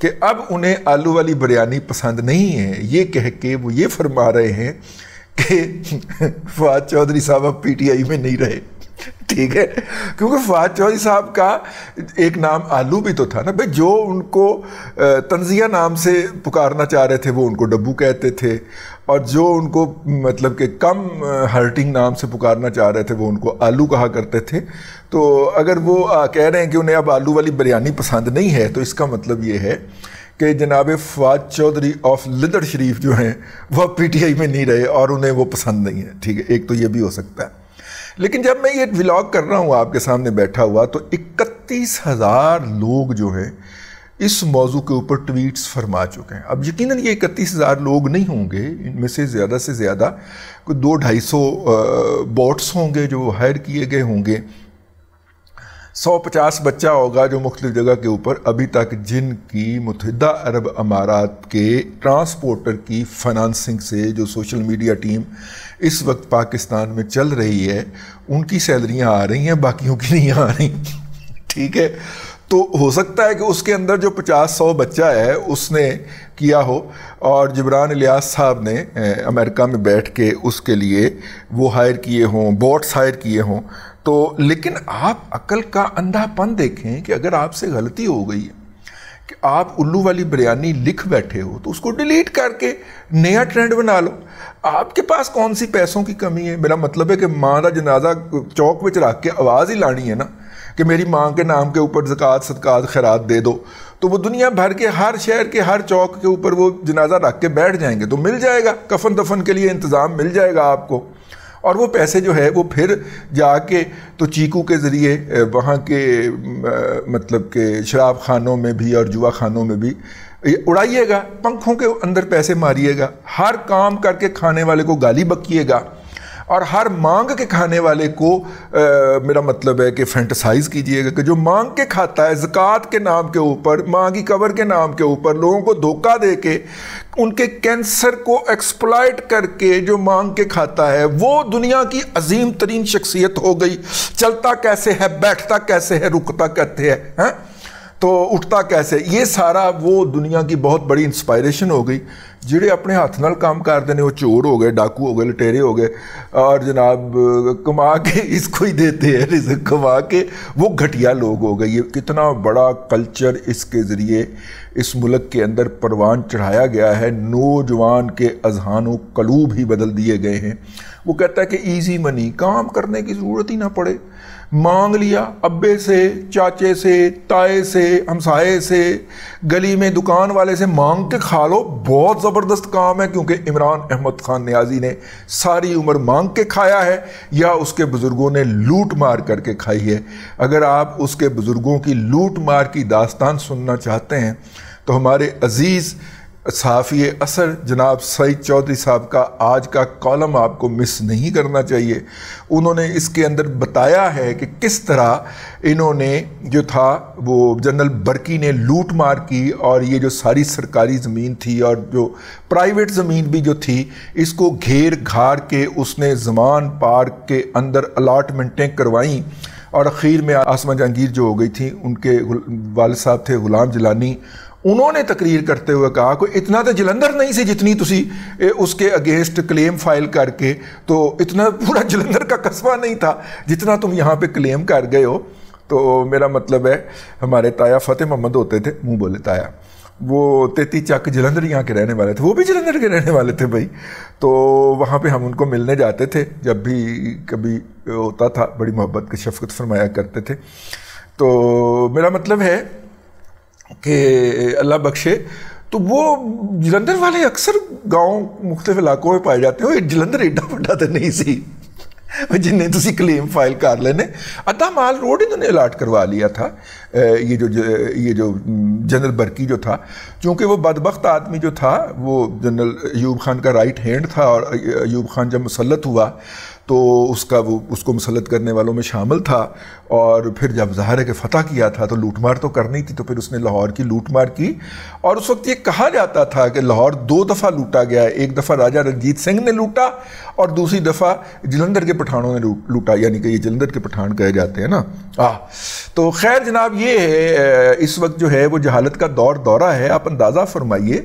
کہ اب انہیں آلو والی بریانی پسند نہیں ہے، یہ کہہ کے وہ یہ فرما رہے ہیں کہ فواد چودھری صاحب اب پی ٹی آئی میں نہیں رہے، ٹھیک ہے، کیونکہ فواد چودھری صاحب کا ایک نام آلو بھی تو تھا نا بھائی، جو ان کو تنزیہ نام سے پکارنا چاہ رہے تھے وہ ان کو ڈبو کہتے تھے، اور جو ان کو مطلب کہ کم ہرٹنگ نام سے پکارنا چاہ رہے تھے وہ ان کو آلو کہا کرتے تھے۔ تو اگر وہ کہہ رہے ہیں کہ انہیں اب آلو والی بریانی پسند نہیں ہے تو اس کا مطلب یہ ہے کہ جناب فواد چودھری آف لدر شریف جو ہیں وہ پی ٹی آئی میں نہیں رہے اور انہیں وہ پسند نہیں ہے، ٹھیک ہے، ایک تو یہ بھی ہو سکتا ہے۔ لیکن جب میں یہ ولاگ کر رہا ہوں آپ کے سامنے بیٹھا ہوا تو 31,000 لوگ جو ہیں اس موضوع کے اوپر ٹویٹس فرما چکے ہیں۔ اب یقیناً یہ 31,000 لوگ نہیں ہوں گے، ان میں سے زیادہ کوئی 200-250 بوٹس ہوں گے جو ہائر کیے گئے ہوں گے، 150 بچہ ہوگا جو مختلف جگہ کے اوپر ابھی تک جن کی متحدہ عرب امارات کے ٹرانسپورٹر کی فنانسنگ سے جو سوشل میڈیا ٹیم اس وقت پاکستان میں چل رہی ہے ان کی سیلریاں آ رہی ہیں، باقیوں کی نہیں آ رہی، ٹھیک ہے۔ تو ہو سکتا ہے کہ اس کے اندر جو 50-100 بچہ ہے اس نے کیا ہو اور جبران الیاس صاحب نے امریکہ میں بیٹھ کے اس کے لیے وہ ہائر کیے ہوں، بوٹس ہائر کیے ہوں۔ تو لیکن آپ عقل کا اندھا پن دیکھیں کہ اگر آپ سے غلطی ہو گئی ہے کہ آپ الو والی بریانی لکھ بیٹھے ہو تو اس کو ڈیلیٹ کر کے نیا ٹرینڈ بنا لو۔ آپ کے پاس کون سی پیسوں کی کمی ہے؟ میرا مطلب ہے کہ ماں کا جنازہ چوک وچ رکھ کے آواز ہی لانی ہے نا کہ میری ماں کے نام کے اوپر زکوٰۃ صدقات خیرات دے دو، تو وہ دنیا بھر کے ہر شہر کے ہر چوک کے اوپر وہ جنازہ رکھ کے بیٹھ جائیں گے تو مل جائے گا، کفن دفن کے لیے انتظام مل جائے گا آپ کو، اور وہ پیسے جو ہے وہ پھر جا کے تو چیکو کے ذریعے وہاں کے مطلب کہ شراب خانوں میں بھی اور جوا خانوں میں بھی اڑائیے گا، پنکھوں کے اندر پیسے ماریے گا، ہر کام کر کے کھانے والے کو گالی بکیے گا، اور ہر مانگ کے کھانے والے کو میرا مطلب ہے کہ فینٹسائز کیجئے گا کہ جو مانگ کے کھاتا ہے زکوٰۃ کے نام کے اوپر، ماں کی قبر کے نام کے اوپر لوگوں کو دھوکہ دے کے ان کے کینسر کو ایکسپلائٹ کر کے جو مانگ کے کھاتا ہے وہ دنیا کی عظیم ترین شخصیت ہو گئی۔ چلتا کیسے ہے، بیٹھتا کیسے ہے، رکتا کہتے ہیں تو اٹھتا کیسے، یہ سارا وہ دنیا کی بہت بڑی انسپائریشن ہو گئی۔ جڑے اپنے ہاتھ نال کام کرتے ہیں وہ چور ہو گئے، ڈاکو ہو گئے، لٹیرے ہو گئے، اور جناب کما کے اس کو ہی دیتے ہیں رزق کما کے، وہ گھٹیا لوگ ہو گئے۔ یہ کتنا بڑا کلچر اس کے ذریعے اس ملک کے اندر پروان چڑھایا گیا ہے، نوجوان کے اذہان و قلوب ہی بدل دیے گئے ہیں۔ وہ کہتا ہے کہ ایزی منی، کام کرنے کی ضرورت ہی نہ پڑے، مانگ لیا ابے سے، چاچے سے، تائے سے، ہمسائے سے، گلی میں دکان والے سے مانگ کے کھا لو، بہت زبردست کام ہے، کیونکہ عمران احمد خان نیازی نے ساری عمر مانگ کے کھایا ہے یا اس کے بزرگوں نے لوٹ مار کر کے کھائی ہے۔ اگر آپ اس کے بزرگوں کی لوٹ مار کی داستان سننا چاہتے ہیں تو ہمارے عزیز صحافی اثر جناب سعید چودھری صاحب کا آج کا کالم آپ کو مس نہیں کرنا چاہیے۔ انہوں نے اس کے اندر بتایا ہے کہ کس طرح انہوں نے جو تھا وہ جنرل برکی نے لوٹ مار کی، اور یہ جو ساری سرکاری زمین تھی اور جو پرائیویٹ زمین بھی جو تھی اس کو گھیر گھار کے اس نے زمان پارک کے اندر الاٹمنٹیں کروائیں، اور اخیر میں آسمہ جہانگیر جو ہو گئی تھی، ان کے والد صاحب تھے غلام جیلانی، انہوں نے تقریر کرتے ہوئے کہا کہ اتنا تو جلندر نہیں سی جتنی تسی اس کے اگینسٹ کلیم فائل کر کے، تو اتنا پورا جلندر کا قصبہ نہیں تھا جتنا تم یہاں پہ کلیم کر گئے ہو۔ تو میرا مطلب ہے ہمارے تایا فتح محمد ہوتے تھے، منہ بولے تایا، وہ 33 چک جلندر یہاں کے رہنے والے تھے، وہ بھی جلندر کے رہنے والے تھے بھائی۔ تو وہاں پہ ہم ان کو ملنے جاتے تھے جب بھی کبھی ہوتا تھا، بڑی محبت کی شفقت فرمایا کرتے تھے۔ تو میرا مطلب ہے کہ اللہ بخشے، تو وہ جلندر والے اکثر گاؤں مختلف علاقوں میں پائے جاتے ہیں، جلندر ایڈا بڑا تو نہیں سی جنہیں تسی کلیم فائل کر لینے، ادھا مال روڈ انہوں نے الاٹ کروا لیا تھا۔ یہ جو جنرل برکی جو تھا، چونکہ وہ بدبخت آدمی جو تھا وہ جنرل ایوب خان کا رائٹ ہینڈ تھا، اور ایوب خان جب مسلط ہوا تو اس کو مسلط کرنے والوں میں شامل تھا، اور پھر جب ظاہر ہے کہ فتح کیا تھا تو لوٹ مار تو کرنی تھی، تو پھر اس نے لاہور کی لوٹ مار کی، اور اس وقت یہ کہا جاتا تھا کہ لاہور 2 دفعہ لوٹا گیا ہے، ایک دفعہ راجہ رنجیت سنگھ نے لوٹا اور دوسری دفعہ جلندھر کے پٹھانوں نے لوٹا، یعنی کہ یہ جلندھر کے پٹھان کہے جاتے ہیں نا۔ تو خیر جناب، یہ ہے اس وقت جو ہے وہ جہالت کا دورہ ہے۔ آپ اندازہ فرمائیے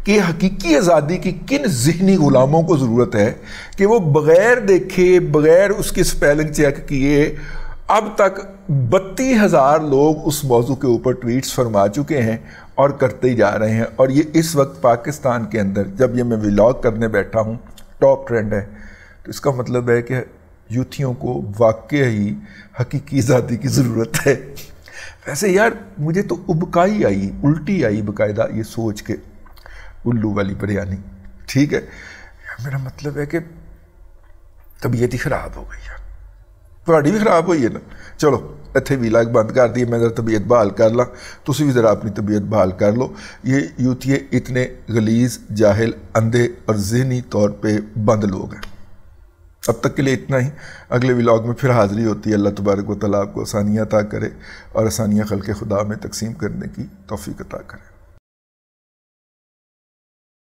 کہ حقیقی آزادی کی کن ذہنی غلاموں کو ضرورت ہے کہ وہ بغیر دیکھے، بغیر اس کی سپیلنگ چیک کیے، اب تک 32,000 لوگ اس موضوع کے اوپر ٹویٹس فرما چکے ہیں اور کرتے ہی جا رہے ہیں، اور یہ اس وقت پاکستان کے اندر جب یہ میں ولاگ کرنے بیٹھا ہوں ٹاپ ٹرینڈ ہے، تو اس کا مطلب ہے کہ یوتھیوں کو واقعی حقیقی آزادی کی ضرورت ہے۔ ویسے یار مجھے تو ابکائی آئی، الٹی آئی باقاعدہ یہ سوچ کے، الو والی بریانی، ٹھیک ہے، میرا مطلب ہے کہ طبیعت ہی خراب ہو گئی یار، تھوڑی بھی خراب ہوئی ہے نا۔ چلو اتنے ویلاگ بند کر دیے، میں ذرا طبیعت بحال کر لاں، تسی بھی ذرا اپنی طبیعت بحال کر لو۔ یہ یوتھیے اتنے غلیظ، جاہل، اندھے اور ذہنی طور پہ بند لوگ ہیں۔ اب تک کے لیے اتنا ہی، اگلے ولاگ میں پھر حاضری ہوتی ہے۔ اللہ تبارک و تعالیٰ آپ کو آسانیاں عطا کرے اور آسانیاں خلق خدا میں تقسیم کرنے کی توفیق عطا کرے۔